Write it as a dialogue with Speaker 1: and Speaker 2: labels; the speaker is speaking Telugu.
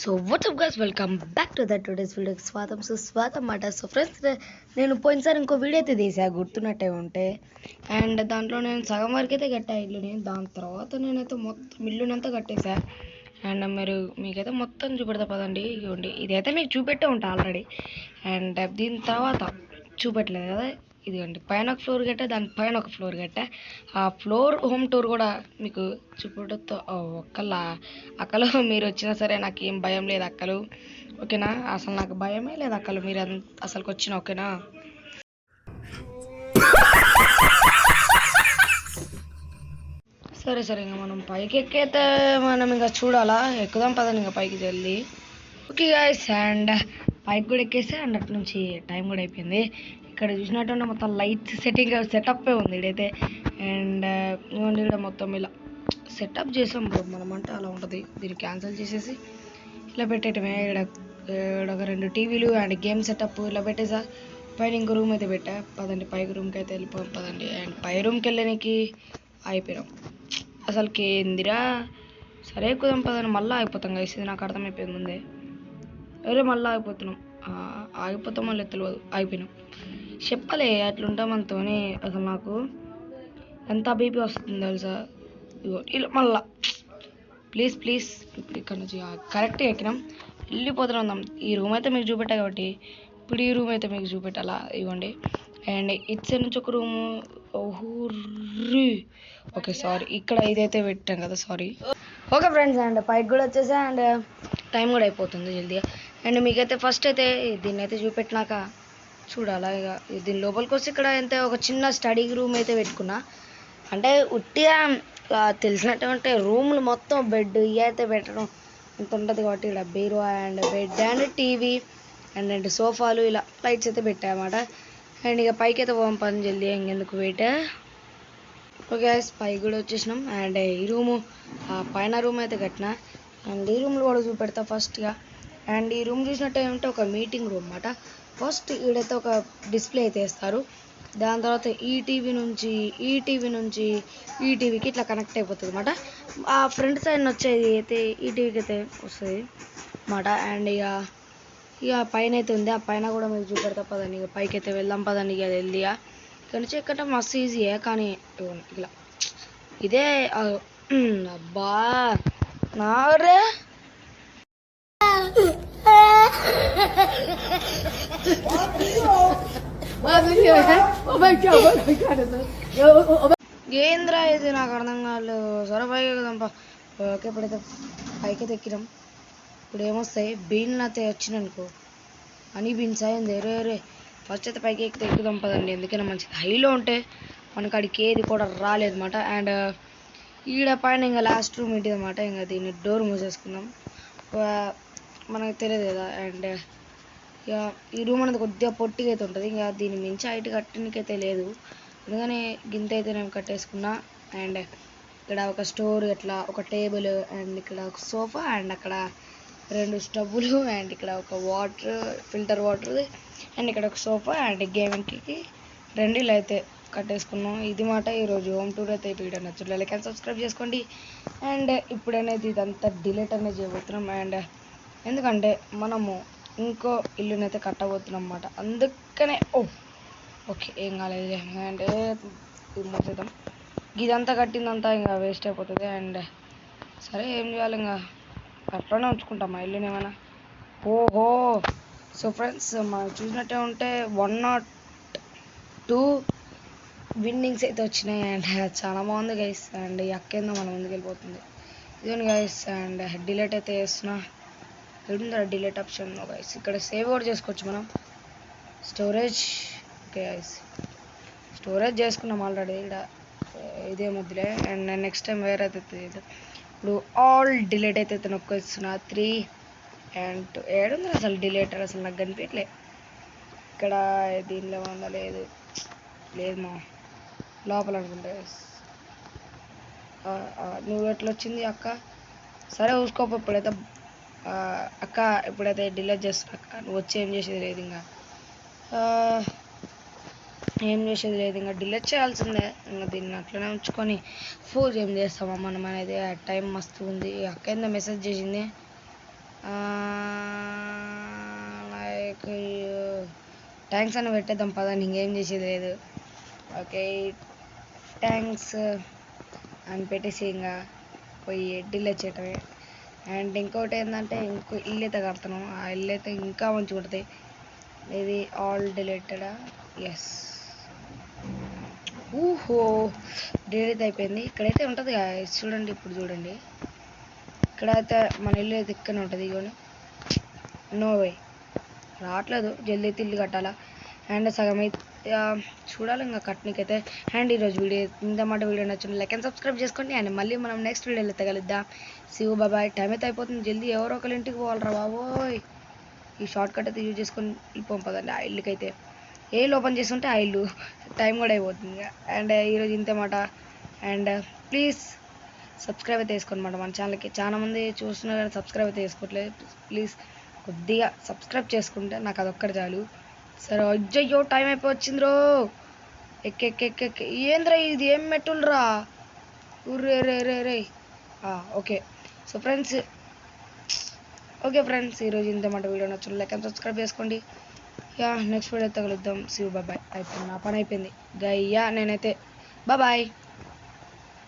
Speaker 1: So WhatsApp guys, welcome back to the today's వీడియోకి స్వాగతం మాట. సో ఫ్రెండ్స్, నేను పోయినసారి ఇంకో వీడియో అయితే తీసా, గుర్తున్నట్టే ఉంటే. అండ్ దాంట్లో నేను సగం వరకు అయితే కట్టా ఇల్లుని. దాని తర్వాత నేనైతే మొత్తం ఇల్లునంతా కట్టేసా. అండ్ మీకైతే మొత్తం చూపెడతా పదండి. ఇదిగోండి, ఇదైతే మీకు చూపెట్టే ఉంటా ఆల్రెడీ. అండ్ దీని తర్వాత చూపెట్టలేదు కదా, ఇదిగోండి పైన ఒక ఫ్లోర్ కట్టా, దాని పైన ఒక ఫ్లోర్ కట్టా. ఆ ఫ్లోర్ హోమ్ టూర్ కూడా మీకు చూపెడుతూ అక్కలు మీరు వచ్చినా సరే నాకు ఏం భయం లేదు అక్కలు, ఓకేనా? అసలు నాకు భయమే లేదు అక్కలు, మీరు అసలుకి వచ్చిన, ఓకేనా? సరే సరే, ఇంకా మనం పైకి ఎక్కైతే మనం ఇంకా చూడాలా, ఎక్కుదాం పదండి ఇంకా పైకి జల్దీ. ఓకే గాయ్స్, అండ్ పైకి కూడా ఎక్కేస్తే అండ్ అటు నుంచి టైం కూడా అయిపోయింది. ఇక్కడ చూసినట్టు మొత్తం లైట్స్ సెటప్ ఉంది ఇదైతే. అండ్ ఇక్కడ మొత్తం ఇలా సెటప్ చేసాం బ్రో, మనం అంటే అలా ఉంటుంది. దీన్ని క్యాన్సిల్ చేసేసి ఇలా పెట్టేయటమే. ఇక్కడ ఒక 2 టీవీలు అండ్ గేమ్ సెటప్ ఇలా పెట్టేసా. పైన ఇంకో రూమ్ అయితే పెట్టా. పదండి పైకి రూమ్కి అయితే వెళ్ళిపోయాం పదండి. అండ్ పై రూమ్కి వెళ్ళడానికి అయిపోయాం. అసలుకి ఏందిరా, సరే ఎక్కుదాం పదండి. మళ్ళీ అయిపోతాం కదా, ఇది నాకు అర్థమైపోయింది ముందే. వేరే మళ్ళీ ఆగిపోతున్నాం, ఆగిపోతాం మళ్ళీ తెలియదు, అయిపోయినాం. చెప్పలే అట్లుంటాం మనతోనే. అసలు నాకు ఎంత బీపీ వస్తుంది తెలుసా. ఇగో ఇలా మళ్ళా ప్లీజ్ ప్లీజ్, ఇప్పుడు ఇక్కడ నుంచి కరెక్ట్గా ఎక్కినాం, వెళ్ళిపోతున్నాం. ఈ రూమ్ అయితే మీకు చూపెట్టా కాబట్టి ఇప్పుడు ఈ రూమ్ అయితే మీకు చూపెట్టాలా. ఇవ్వండి. అండ్ ఇటు సైడ్ నుంచి ఒక రూము. ఓకే సారీ, ఇక్కడ ఇదైతే పెట్టాం కదా, సారీ. ఓకే ఫ్రెండ్స్, అండ్ పైకి కూడా వచ్చేసా. అండ్ టైం కూడా అయిపోతుంది జల్దీగా. అండ్ మీకైతే ఫస్ట్ అయితే దీన్ని అయితే చూపెట్టినాక చూడాలా. ఇక దీని లోపలికి వస్తే ఇక్కడ అయితే ఒక చిన్న స్టడీ రూమ్ అయితే పెట్టుకున్నా. అంటే ఉట్టిగా తెలిసినట్టు అంటే రూమ్లు మొత్తం బెడ్ ఇవి అయితే పెట్టడం అంత ఉంటుంది కాబట్టి ఇక్కడ bureau and bed and TV and సోఫాలు ఇలా లైట్స్ అయితే పెట్టాయన్నమాట. అండ్ ఇక పైకి అయితే పోం పని జల్దీ, ఇంకెందుకు వెయిట్. ఓకే పైకి కూడా వచ్చేసినాం. అండ్ ఈ రూము పైన రూమ్ అయితే కట్టిన. అండ్ ఈ రూమ్లో కూడా చూపెడతా ఫస్ట్గా. అండ్ ఈ రూమ్ చూసినట్టు ఏమంటే ఒక మీటింగ్ రూమ్ అన్నమాట. ఫస్ట్ ఈడైతే ఒక డిస్ప్లే అయితే వేస్తారు. దాని తర్వాత ఈ టీవీ నుంచి ఈ టీవీకి ఇట్లా కనెక్ట్ అయిపోతుంది అన్నమాట. ఆ ఫ్రంట్ సైడ్ వచ్చేది అయితే ఈ టీవీకి అయితే వస్తుంది అన్నమాట. అండ్ ఇక పైన అయితే ఉంది, ఆ పైన కూడా మీకు చూపెడతా పదండి. ఇక పైకి అయితే వెళ్దాం పదండి. ఇక వెళ్ళి ఇక్కడ నుంచి ఎక్కడం మస్తు ఈజీయే, కానీ ఇలా ఇదే అబ్బా నారే ఏంద్రా ఇది, నాకు అర్థం కాలేదు. సరే పైకి ఎక్కుదాంపా. ఓకే ఇప్పుడైతే పైకి అయితే ఎక్కినాం. ఇప్పుడు ఏమొస్తాయి, బీన్లు అయితే వచ్చినాయనుకో, అని బీన్స్ అయింది రే. ఫస్ట్ అయితే పైకి ఎక్కితే ఎక్కుదాం పదండి, ఎందుకైనా మంచిది. హైలో ఉంటే మనకు అడికి ఏది కూడా రాలేదన్నమాట. అండ్ ఈడ పైన ఇంకా లాస్ట్ రూమ్ ఏంటిది అన్నమాట. ఇంకా దీన్ని డోర్ మూసేసుకుందాం, మనకు తెలియదు కదా. అండ్ ఇక ఈ రూమ్ అనేది కొద్దిగా పొట్టిగా అయితే ఉంటుంది. ఇంకా దీని మించి హైట్ కట్టడానికైతే లేదు, అందుకని గింత అయితే నేను కట్టేసుకున్నా. అండ్ ఇక్కడ ఒక స్టోర్, ఇట్లా ఒక టేబుల్, అండ్ ఇక్కడ ఒక సోఫా, అండ్ అక్కడ 2 స్టవ్లు, అండ్ ఇక్కడ ఒక వాటర్ ఫిల్టర్ వాటర్, అండ్ ఇక్కడ ఒక సోఫా అండ్ గేమింగ్కి 2 అయితే కట్టేసుకున్నాం. ఇది మాట ఈరోజు హోమ్ టూర్ అయితే వీడియో నచ్చుతుంది లైక్ అండ్ సబ్స్క్రైబ్ చేసుకోండి. అండ్ ఇప్పుడనేది ఇదంతా డిలీట్ అనేది చేయబోతున్నాం. అండ్ ఎందుకంటే మనము ఇంకో ఇల్లునైతే కట్టబోతున్నాం అన్నమాట, అందుకనే. ఓకే ఏం కాలేదు. అంటే ఇది మూసేద్దాం, ఇదంతా కట్టిందంతా ఇంకా వేస్ట్ అయిపోతుంది. అండ్ సరే ఏం చేయాలి, ఇంకా అట్లనే ఉంచుకుంటాం మా ఇల్లుని ఏమైనా. ఓహో సో ఫ్రెండ్స్, మనం చూసినట్టే ఉంటే 102 విన్నింగ్స్ అయితే వచ్చినాయి. అండ్ చాలా బాగుంది గైస్. అండ్ ఈ అక్కేందో మన ముందుకు వెళ్ళిపోతుంది, ఇదిగోండి గైస్. అండ్ డిలీట్ అయితే చేస్తున్నా, ఉందా డిలీట్ ఆప్షన్ గైస్. ఇక్కడ సేవ్ కూడా చేసుకోవచ్చు మనం, స్టోరేజ్. ఓకే గైస్, స్టోరేజ్ చేసుకున్నాం ఆల్రెడీ. ఇక్కడ ఇదే మధ్యలో. అండ్ నెక్స్ట్ టైం వేరే అయితే ఇప్పుడు ఆల్ డిలీట్ అయితే నొక్కొస్తున్నా. 3 and 2 ఏడుంది అసలు డిలీటర్, అసలు నాకు కనిపించలే. ఇక్కడ దీనిలో ఉందా, లేదు మా లోపల అనుకుంటా. నువ్వు ఎట్లా వచ్చింది అక్క? సరే చూసుకోపో. ఇప్పుడైతే అక్క ఇప్పుడైతే డిలీట్ చేస్తున్నా అక్క. నువ్వు వచ్చి ఏం చేసేది లేదు, ఇంకా డిలీట్ చేయాల్సిందే. ఇంకా దీన్ని అట్లనే ఉంచుకొని ఫోజ్ ఏం చేస్తామా మనం అనేది. టైం మస్తు ఉంది. అక్క ఏందో మెసేజ్ చేసింది, ఓకే థ్యాంక్స్ అని పెట్టేద్దాం పదండి, ఇంకేం చేసేది లేదు. ఓకే థ్యాంక్స్ అని పెట్టేసి ఇంకా పోయి ఢిల్లీ చేయటమే. అండ్ ఇంకోటి ఏంటంటే ఇంకో ఇల్లు అయితే కడతాను, ఆ ఇల్లు అయితే ఇంకా మంచిగా ఉంటుంది. ఇది ఆల్ డిలీటెడా? ఎస్. ఊహో డిలీట్ అయిపోయింది. ఇక్కడైతే ఉంటుంది చూడండి, ఇప్పుడు చూడండి ఇక్కడైతే మన ఇల్లు అయితే ఇక్కడనే ఉంటుంది. ఇగోని నో వే రావట్లేదు, జల్దీ అయితే ఇల్లు కట్టాలా. అండ్ సగం అయితే చూడాలి ఇంకా కట్టనికైతే. అండ్ ఈరోజు వీడియో ఇంతమాట వీడియో నచ్చిన లైక్ అండ్ సబ్స్క్రైబ్ చేసుకోండి. అండ్ మళ్ళీ మనం నెక్స్ట్ వీడియోలో కలుద్దాం. సివు బాబాయ్. టైం అయితే అయిపోతుంది, జల్దీ ఎవరో ఒకరి ఇంటికి పోవాలరా బాబోయ్. ఈ షార్ట్ కట్ అయితే యూజ్ చేసుకొని వెళ్ళిపోం పదండి. ఆ ఇల్లుకైతే ఏ ఓపెన్ చేస్తుంటే ఆ ఇల్లు టైం కూడా అయిపోతుంది. అండ్ ఈరోజు ఇంతమాట. అండ్ ప్లీజ్ సబ్స్క్రైబ్ అయితే వేసుకోండి మన ఛానల్కి. చాలా మంది చూస్తున్నారు కానీ సబ్స్క్రైబ్ అయితే వేసుకోవట్లేదు. ప్లీజ్ కొద్దిగా సబ్స్క్రైబ్ చేసుకుంటే నాకు అదొక్కటి చాలు. సరే అజ్జయ్యో టైం అయిపోయింది రో. ఎక్కెక్కెక్కెక్కే ఏంద్రా ఇది, ఏం మెట్టులరా. రే రే రే రే. Okay so friends, okay friends ఈరోజు ఇంతమాట. వీడియో నచ్చిన లైక్ అండ్ సబ్స్క్రైబ్ చేసుకోండి. నెక్స్ట్ వీడియో కలుద్దాం. సివ్ బాబాయ్. అయిపోయింది, నా పని అయిపోయింది గయ్యా. నేనైతే బాబాయ్.